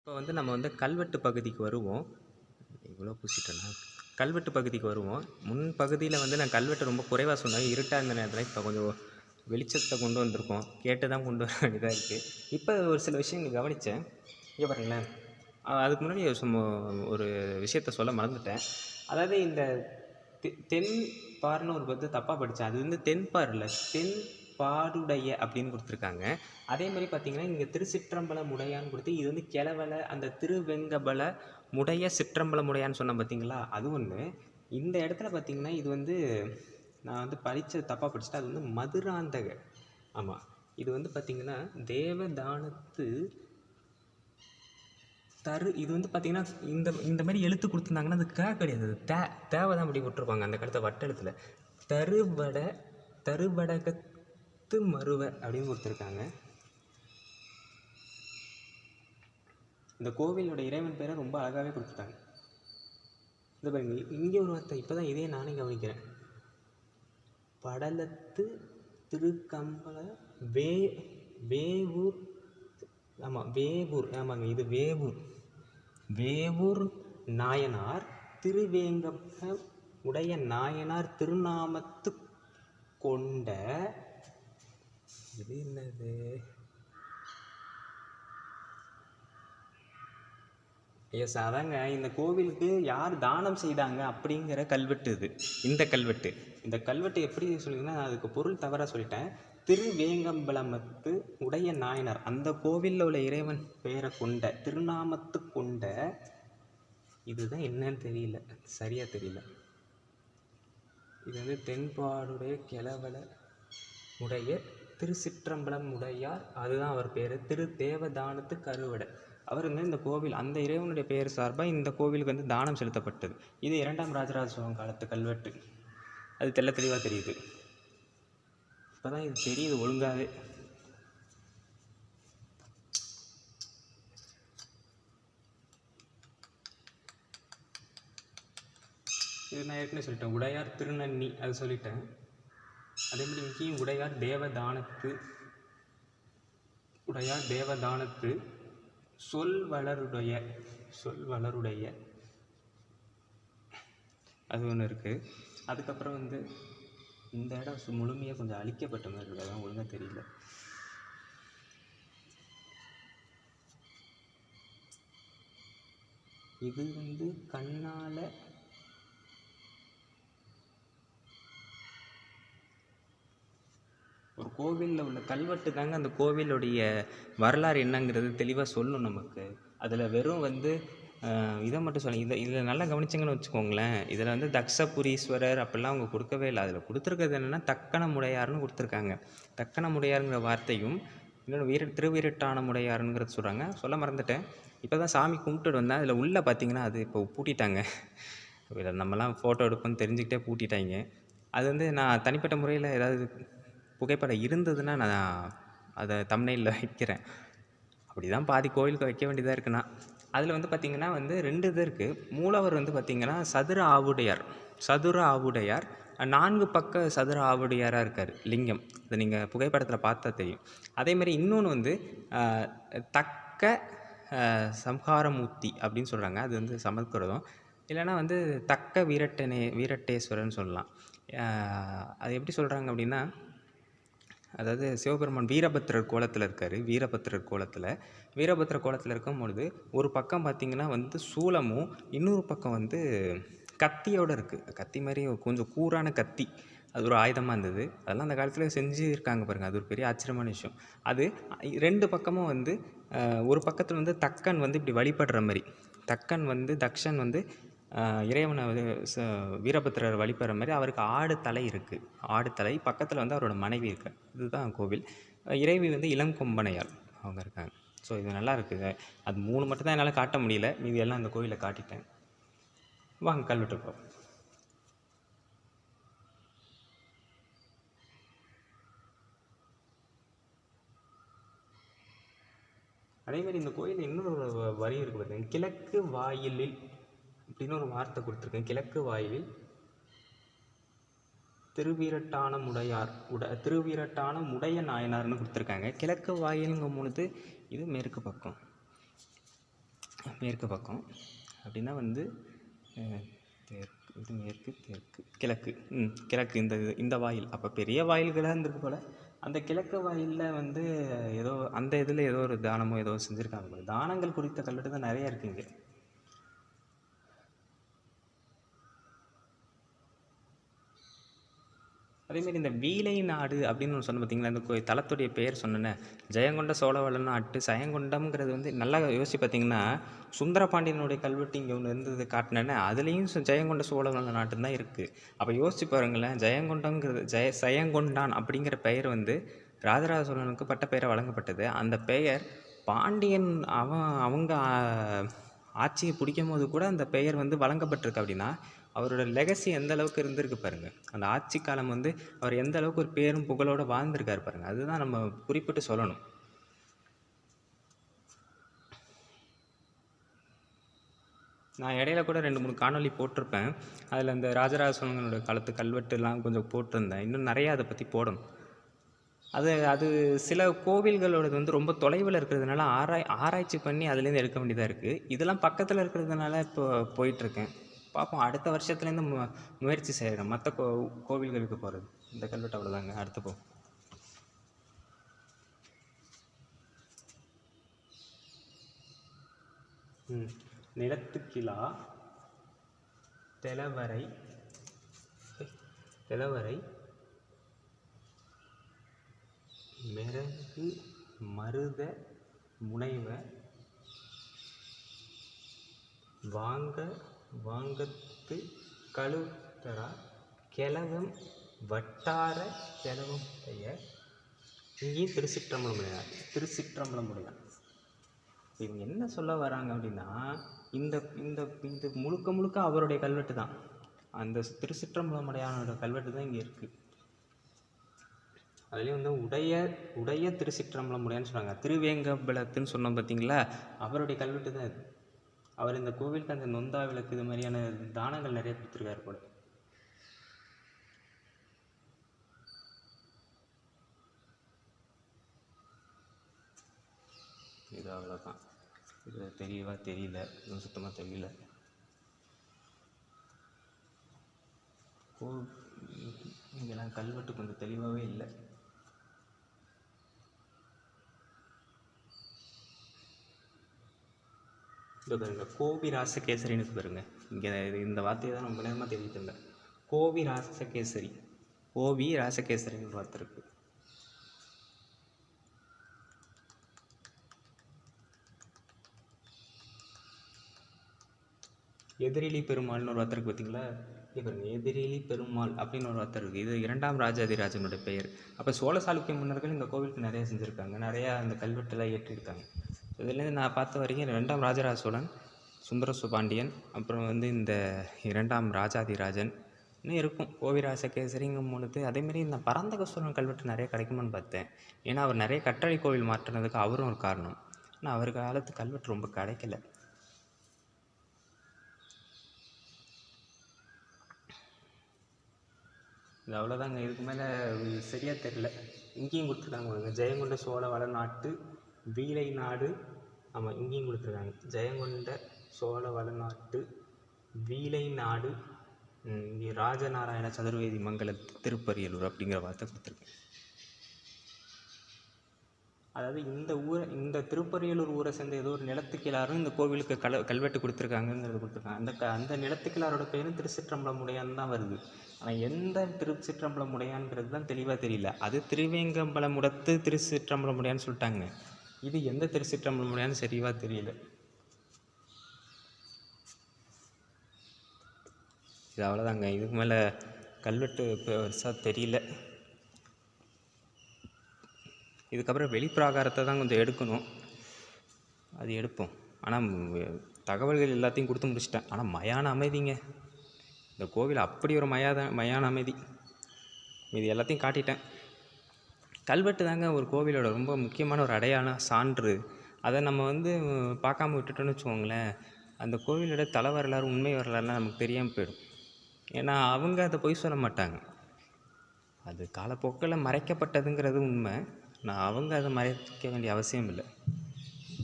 இப்போ வந்து நம்ம வந்து கல்வெட்டு பகுதிக்கு வருவோம். இவ்வளோ பூசிட்டேனா? கல்வெட்டு பகுதிக்கு வருவோம். முன் பகுதியில் வந்து நான் கல்வெட்டு ரொம்ப குறைவாக சொன்னேன். இருட்டாக இருந்த நேரத்தில் இப்போ கொஞ்சம் வெளிச்சத்தை கொண்டு வந்திருக்கோம். கேட்டு தான் கொண்டு வர வேண்டியதாக இருக்குது. இப்போ ஒரு சில விஷயங்கள் கவனித்தேன். இங்கே பாருங்களேன். அதுக்கு முன்னாடி ஒரு விஷயத்த சொல்ல மறந்துட்டேன். அதாவது இந்த தென் பார்னு ஒரு பத்து தப்பாக படித்தேன். அது வந்து தென்பார் இல்லை, தென் பாடுடைய அப்படின்னு கொடுத்துருக்காங்க. அதே மாதிரி பார்த்தீங்கன்னா இங்கே திருச்சிற்றம்பல முடையான்னு கொடுத்து இது வந்து கிளவலை அந்த திருவெங்கபல முடைய சிற்றம்பல முடையான்னு சொன்னேன் பார்த்தீங்களா, அது ஒன்று. இந்த இடத்துல பார்த்தீங்கன்னா இது வந்து நான் வந்து படித்தது தப்பாக படிச்சுட்டேன். அது வந்து மதுராந்தக. ஆமாம், இது வந்து பார்த்தீங்கன்னா தேவதானத்து இது வந்து பார்த்தீங்கன்னா இந்த மாதிரி எழுத்து கொடுத்துருந்தாங்கன்னா அது கிடையாது, தேவை தான் அப்படி விட்டுருப்பாங்க அந்த கடத்த வட்டெழுத்தில். தருவடகத்து மருவ அப்படின்னு கொடுத்துருக்காங்க. இந்த கோவிலோட இறைவன் பேரை ரொம்ப அழகாகவே கொடுத்துட்டாங்க. இந்த பாருங்க, இங்கே ஒரு வார்த்தை இப்போ தான் இதே நானே கவனிக்கிறேன். படலத்து திருக்கம்பல வேவூர். ஆமாம், வேவூர். ஆமாங்க, இது வேவூர் நாயனார் திருவேங்கப உடைய நாயனார் திருநாமத்து கொண்ட. இது என்னது? எஸ், அதாங்க இந்த கோவிலுக்கு யார் தானம் செய்தாங்க அப்படிங்கிற கல்வெட்டு இது. இந்த கல்வெட்டு எப்படி சொல்லிங்கன்னா அதுக்கு பொருள் தவறாக சொல்லிட்டேன். திருவேங்கம்பலமத்து உடைய நாயனார் அந்த கோவிலில் உள்ள இறைவன் பெயரை கொண்ட திருநாமத்து கொண்ட. இதுதான் என்னன்னு தெரியல, சரியாக தெரியல. இது வந்து தென்பாடுடைய கிளவலை உடைய திருச்சிற்றம்பலம் உடையார், அதுதான் அவர் பேர். திரு தேவதானத்து கருவடை. அவர் வந்து இந்த கோவில் அந்த இறைவனுடைய பெயர் சார்பாக இந்த கோவிலுக்கு வந்து தானம் செலுத்தப்பட்டது. இது 2ஆம் ராஜராஜ சோழன் காலத்து கல்வெட்டு. அது தெளிவாக தெரியுது. இப்போ தான் இது தெரியுது ஒழுங்காகவே. இது நான் ஏற்கனவே சொல்லிட்டேன். உடையார் திருநன்னி அது சொல்லிட்டேன். அதே மாதிரி இங்கேயும் உடையார் தேவதானத்து சொல் வளருடைய அது ஒன்று இருக்குது. அதுக்கப்புறம் வந்து இந்த இடம் முழுமையாக கொஞ்சம் அழிக்கப்பட்ட மாதிரி இருக்குது, அதான் ஒழுங்காக தெரியல. இது வந்து கண்ணால் ஒரு கோவிலில் உள்ள கல்வெட்டு தாங்க அந்த கோவிலுடைய வரலாறு என்னங்கிறது தெளிவாக சொல்லணும் நமக்கு. அதில் வெறும் வந்து இதை மட்டும் சொல்லுங்க. இதில் நல்லா கவனிச்சிங்கன்னு வச்சுக்கோங்களேன். இதில் வந்து தக்ஷபுரீஸ்வரர் அப்படிலாம் அவங்க கொடுக்கவே இல்லை. அதில் கொடுத்துருக்கிறது என்னென்னா தக்கன முடையார்னு கொடுத்துருக்காங்க. தக்கன முடையாருங்கிற வார்த்தையும் இன்னொன்று திருவீரட்டான முடையாருங்கிறது சொல்கிறாங்க. சொல்ல மறந்துட்டேன். இப்போ தான் சாமி கும்பிட்டுட்டு வந்தேன். அதில் உள்ளே பார்த்தீங்கன்னா அது இப்போ பூட்டிட்டாங்க. இதில் நம்மலாம் ஃபோட்டோ எடுப்போம்னு தெரிஞ்சுக்கிட்டே பூட்டிட்டாங்க. அது வந்து நான் தனிப்பட்ட முறையில் ஏதாவது புகைப்படம் இருந்ததுன்னா நான் அதை தம்ப்நெயிலில் வைக்கிறேன். அப்படி தான் பாதி கோவிலுக்கு வைக்க வேண்டியதாக இருக்குண்ணா. அதில் வந்து பார்த்திங்கன்னா வந்து 2 இது இருக்குது. மூலவர் வந்து பார்த்திங்கன்னா சதுர ஆவுடையார் 4 பக்க சதுர ஆவுடையாராக இருக்கார் லிங்கம். அதை நீங்கள் புகைப்படத்தில் பார்த்தா தெரியும். அதேமாதிரி இன்னொன்று வந்து தக்க சம்ஹாரமூர்த்தி அப்படின்னு சொல்கிறாங்க. அது வந்து சமஸ்கிருதம். இல்லைனா வந்து தக்க வீரட்டேஸ்வரன் சொல்லலாம். அது எப்படி சொல்கிறாங்க அப்படின்னா, அதாவது சிவபெருமான் வீரபத்திரர் கோலத்தில் இருக்கார். வீரபத்திர கோலத்தில் இருக்கும் பொழுது ஒரு பக்கம் பார்த்திங்கன்னா வந்து சூலமும் இன்னொரு பக்கம் வந்து கத்தியோடு இருக்குது. கத்தி மாதிரி கொஞ்சம் கூரான கத்தி. அது ஒரு ஆயுதமாக இருந்தது. அதெல்லாம் அந்த காலத்தில் செஞ்சு இருக்காங்க பாருங்கள். அது ஒரு பெரிய ஆச்சரியமான விஷயம். அது 2 பக்கமும் வந்து ஒரு பக்கத்தில் வந்து தக்கன் வந்து இப்படி வழிபடுற மாதிரி, தக்ஷன் வந்து இறைவனை வீரபத்திரர் வழிபடுற மாதிரி அவருக்கு ஆடு தலை பக்கத்தில் வந்து அவரோட மனைவி இருக்கு. இதுதான் கோவில். இறைவி வந்து இளங்கொம்பனையார் அவங்க இருக்காங்க. ஸோ இது நல்லா இருக்குது. அது 3 மட்டும் தான் என்னால் காட்ட முடியல, மீதி எல்லாம் அந்த கோவிலை காட்டிட்டேன். வாங்க கல்வெட்டு பார்ப்போம். அதேமாதிரி இந்த கோயில் இன்னொரு வரி இருக்குது பார்த்தீங்கன்னா, கிழக்கு வாயிலில் அப்படின்னு ஒரு வார்த்தை கொடுத்துருக்கேன். கிழக்கு வாயிலில் திருவீரட்டான முடைய நாயனார்னு கொடுத்துருக்காங்க. கிழக்கு வாயிலுங்கும் பொழுது இது மேற்கு பக்கம். மேற்கு பக்கம். அப்படின்னா வந்து தெற்கு, இது மேற்கு, தெற்கு, கிழக்கு. கிழக்கு. இந்த வாயில் அப்போ பெரிய வாயில்களாக இருந்திருக்கு போல். அந்த கிழக்கு வாயிலில் வந்து ஏதோ அந்த இதில் ஏதோ ஒரு தானமோ ஏதோ செஞ்சுருக்காங்க போல. தானங்கள் குறித்த கல்வெட்டு தான் நிறையா இருக்குங்க. அதேமாரி இந்த வீலை நாடு அப்படின்னு ஒன்று சொன்ன பார்த்தீங்களா, இந்த தலத்துடைய பெயர் சொன்னேன்னே, ஜெயங்கொண்ட சோழவள நாட்டு. ஜெயங்கொண்டம்ங்கிறது வந்து நல்லா யோசிச்சு பார்த்தீங்கன்னா, சுந்தரபாண்டியனுடைய கல்வெட்டு இங்கே ஒன்று இருந்தது காட்டினேன்னே, அதுலேயும் ஜெயங்கொண்ட சோழவள நாட்டுன்னு தான் இருக்குது. அப்போ யோசிச்சு பாருங்களேன், ஜெயங்கொண்டங்கிறது ஜெயங்கொண்டான் அப்படிங்கிற பெயர் வந்து ராஜராஜ சோழனுக்கு பட்ட பெயரை வழங்கப்பட்டது. அந்த பெயர் பாண்டியன் அவங்க ஆட்சியை பிடிக்கும் போது கூட அந்த பெயர் வந்து வழங்கப்பட்டிருக்கு. அப்படின்னா அவரோட லெகசி எந்த அளவுக்கு இருந்திருக்கு பாருங்கள். அந்த ஆட்சி காலம் வந்து அவர் எந்த அளவுக்கு ஒரு பேரும் புகழோடு வாழ்ந்திருக்காரு பாருங்கள். அதுதான் நம்ம குறிப்பிட்டு சொல்லணும். நான் இடையில கூட 2-3 காணொலி போட்டிருப்பேன். அதில் இந்த ராஜராஜ சோழனோட காலத்து கல்வெட்டுலாம் கொஞ்சம் போட்டிருந்தேன். இன்னும் நிறையா அதை பற்றி போடணும். அது சில கோவில்களோடது வந்து ரொம்ப தொலைவில் இருக்கிறதுனால ஆராய்ச்சி பண்ணி அதுலேருந்து எடுக்க வேண்டியதாக இருக்குது. இதெல்லாம் பக்கத்தில் இருக்கிறதுனால இப்போ போயிட்டுருக்கேன். பார்ப்போம், அடுத்த வருஷத்துலேருந்து முயற்சி செய்கிறேன் மற்ற கோவில்களுக்கு போகிறது. இந்த கல்வெட்டு அவ்வளோதாங்க. அடுத்து போ. நிலத்துக்கிலா தெலவரை மெரகு மருத முனைவ வாங்கத்து கழுத்தரா கெலவம் வட்டார கெலவம் பெயர். இங்கேயும் திருச்சிற்றம்பலம் உடையார். இவங்க என்ன சொல்ல வராங்க அப்படின்னா, இந்த முழுக்க அவருடைய கல்வெட்டு தான். அந்த திருச்சிற்றம்பலம் உடையானோட கல்வெட்டு தான் இங்கே இருக்குது. அதுலேயும் வந்து உடைய திருச்சிற்றம்பலம் உடையான்னு சொன்னாங்க. திருவேங்கம்பலத்துன்னு சொன்னோம் பார்த்தீங்களா, அவருடைய கல்வெட்டு தான் இது. அவர் இந்த கோவிலுக்கு அந்த நொந்தா விளக்கு இது மாதிரியான தானங்கள் நிறைய கொடுத்துருக்காரு போல. இது அவ்வளோதான். இது தெளிவாக தெரியல, இன்னும் சுத்தமாக தெரியல. இங்கெல்லாம் கல்வெட்டு கொஞ்சம் தெளிவாகவே இல்லை. இது பாருங்க, கோவி ராசகேசரின்னு பாருங்க. இங்கே இந்த வார்த்தையை தான் ரொம்ப நேரமாக தெரிவித்து இருந்தேன். கோவி ராசகேசரின்னு ஒரு வார்த்தை இருக்குது. எதிரிலி பெருமாள்னு ஒரு வார்த்தை இருக்குது பார்த்தீங்களா. பாருங்க, எதிரிலி பெருமாள் அப்படின்னு ஒரு வார்த்தை இருக்குது. இது 2ஆம் ராஜாதிராஜனுடைய பெயர். அப்போ சோழ சாளுக்கிய மன்னர்கள் இந்த கோவிலுக்கு நிறையா செஞ்சுருக்காங்க, நிறையா அந்த கல்வெட்டெல்லாம் ஏற்றிருக்காங்க. இதுலேருந்து நான் பார்த்த வரைக்கும் 2ஆம் ராஜராஜ சோழன், சுந்தர பாண்டியன், அப்புறம் வந்து இந்த 2ஆம் ராஜாதிராஜன் இன்னும் இருக்கும். கோவிராசகேசரிங்கும் பொழுது அதேமாரி இந்த பராந்தக சோழன் கல்வெட்டு நிறைய கிடைக்குமான்னு பார்த்தேன். ஏன்னா அவர் நிறைய கட்டளை கோவில் மாற்றினதுக்கு அவரும் ஒரு காரணம். ஆனால் அவர் காலத்து கல்வெட்டு ரொம்ப கிடைக்கல. இது அவ்வளோதாங்க. இதுக்கு மேலே சரியாக தெரில. இங்கேயும் கொடுத்துருக்காங்க, ஜெயங்கொண்ட சோழவள நாட்டு வீலை நாடு. ஆமாம், இங்கேயும் கொடுத்துருக்காங்க, ஜெயங்கொண்ட சோழவள நாட்டு வீலை நாடு, இங்கே ராஜநாராயண சதுர்வேதி மங்கல திருப்பரியலூர் அப்படிங்கிற வார்த்தை கொடுத்துருக்கேன். அதாவது இந்த திருப்பரியலூர் ஊரை சேர்ந்த ஏதோ ஒரு நிலத்துக்கிழாரும் இந்த கோவிலுக்கு கல்வெட்டு கொடுத்துருக்காங்கிறது கொடுத்துருக்காங்க. அந்த நிலத்துக்கிழாரோட பேரும் திருச்சிற்றம்பலம் உடையான்னு தான் வருது. ஆனால் எந்த திருச்சிற்றம்பலம் உடையான்ங்கிறது தான் தெளிவாக தெரியல. அது திருவேங்கம்பலமுடத்து திருச்சிற்றம்பலம் உடையான்னு சொல்லிட்டாங்க. இது எந்த திருச்சிற்றம்பலம் உடையான்னு தெளிவாக தெரியல. இது அவ்வளோதாங்க. இதுக்கு மேலே கல்வெட்டு பெருசாக தெரியல. இதுக்கப்புறம் வெளிப்பிராகாரத்தை தான் கொஞ்சம் எடுக்கணும், அது எடுப்போம். ஆனால் தகவல்கள் எல்லாத்தையும் கொடுத்து முடிச்சிட்டேன். ஆனால் மயான அமைதிங்க, இந்த கோவில் அப்படி ஒரு மயான அமைதி. இது எல்லாத்தையும் காட்டிட்டேன். கல்வெட்டு தாங்க ஒரு கோவிலோட ரொம்ப முக்கியமான ஒரு அடையாளம், சான்று. அதை நம்ம வந்து பார்க்காம விட்டுட்டோன்னு வச்சுக்கோங்களேன், அந்த கோவிலோட தலை வரலாறு உண்மை வரலாறுலாம் நமக்கு தெரியாமல் போயிடும். ஏன்னா அவங்க அதை பொய் சொல்ல மாட்டாங்க, அது காலப்போக்கில் மறைக்கப்பட்டதுங்கிறது உண்மை. அவங்க அதை மறைக்க வேண்டிய அவசியம் இல்லை.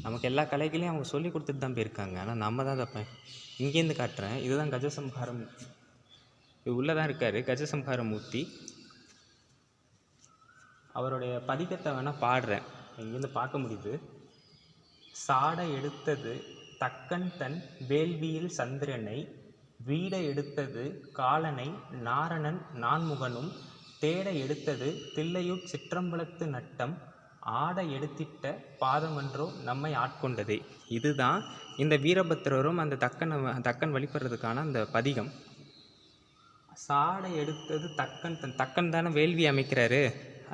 நமக்கு எல்லா கலைகளையும் அவங்க சொல்லி கொடுத்துட்டு தான் போயிருக்காங்க. ஆனால் நம்ம தான் தப்பேன். இங்கேருந்து காட்டுறேன். இதுதான் கஜசம்ஹாரமூர்த்தி. இது உள்ளே தான் இருக்கார் கஜசம்ஹாரமூர்த்தி. அவருடைய பதிகத்தை வேணால் பாடுறேன். இங்கேருந்து பார்க்க முடியுது. சாட எடுத்தது தக்கன் தன் வேள்வியில் சந்திரனை, வீட எடுத்தது காலனை நாரணன் நான்முகனும், தேட எடுத்தது தில்லையூர் சிற்றம்பலத்து நட்டம், ஆட எடுத்திட்ட பாதமன்றோ நம்மை ஆட்கொண்டதே. இதுதான் இந்த வீரபத்திரரும் அந்த தக்கன் வழிபடுறதுக்கான அந்த பதிகம். சாட எடுத்தது தக்கன் தன், தக்கன் தானே வேள்வி அமைக்கிறாரு.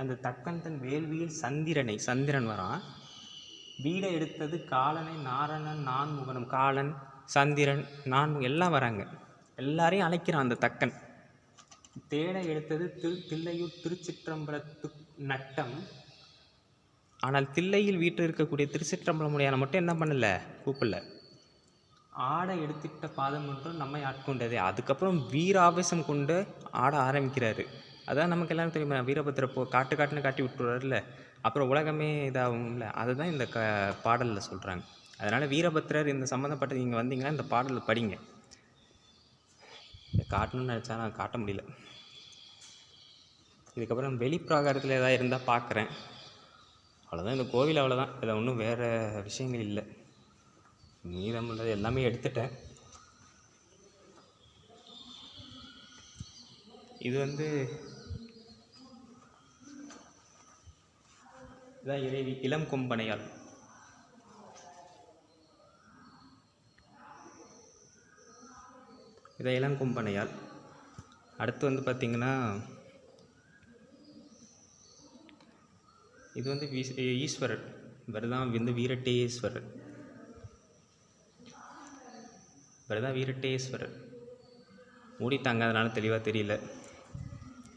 அந்த தக்கன் தன் வேள்வியில் சந்திரன் வரான். வீட எடுத்தது காலனை நாரணன் நான்முகனும், காலன் சந்திரன் நான்முகன் எல்லாம் வராங்க. எல்லாரையும் அழைக்கிறான் அந்த தக்கன். தேட எடுத்தது தில்லையூர் திருச்சிற்றம்பலத்து நட்டம். ஆனால் தில்லையில் வீட்டில் இருக்கக்கூடிய திருச்சிற்றம்பலமுடையான மட்டும் என்ன பண்ணல, கூப்பிடல. ஆட எடுத்திட்ட பாதம் மட்டும் நம்மை ஆட்கொண்டதே. அதுக்கப்புறம் வீராவேசம் கொண்டு ஆட ஆரம்பிக்கிறாரு. அதான் நமக்கு எல்லாரும் தெரியுமா, வீரபத்திர காட்டுன்னு காட்டி விட்டுறாருல, அப்புறம் உலகமே இதாகும்ல. அதுதான் இந்த பாடலில் சொல்கிறாங்க. அதனால் வீரபத்திரர் இந்த சம்மந்தப்பட்டது நீங்கள் வந்தீங்கன்னா இந்த பாடலில் படிங்க. இதை காட்டணும்னு நினச்சா நான் காட்ட முடியல. இதுக்கப்புறம் வெளிப்பிராகாரத்தில் ஏதாவது இருந்தால் பார்க்குறேன். அவ்வளோதான். இந்த கோவில் அவ்வளோதான். இதில் ஒன்றும் வேறு விஷயங்கள் இல்லை. மீதம் உள்ளது எல்லாமே எடுத்துட்டேன். இது இதான் இறைவி இளம் கொம்பனையாள். இதை இளங்கொம்பனையாள். அடுத்து பார்த்திங்கன்னா இது ஈஸ்வரர். இவர் தான் வீரட்டேஸ்வரர். மூடித்தாங்க, அதனால் தெளிவாக தெரியல.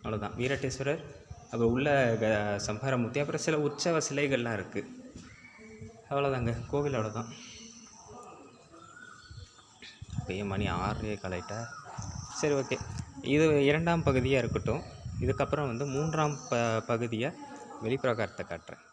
அவ்வளோதான் வீரட்டேஸ்வரர். அப்புறம் உள்ள சம்ஹாரமூர்த்தி. அப்புறம் சில உற்சவ சிலைகள்லாம் இருக்குது. அவ்வளோதாங்க கோவில். அவ்வளோதான். அப்பயே மணி 6 கலைட்டா. சரி, ஓகே. இது 2ஆம் பகுதியாக இருக்கட்டும். இதுக்கப்புறம் 3ஆம் பகுதியை வெளிப்பிரகாரத்தை காட்டுறேன்.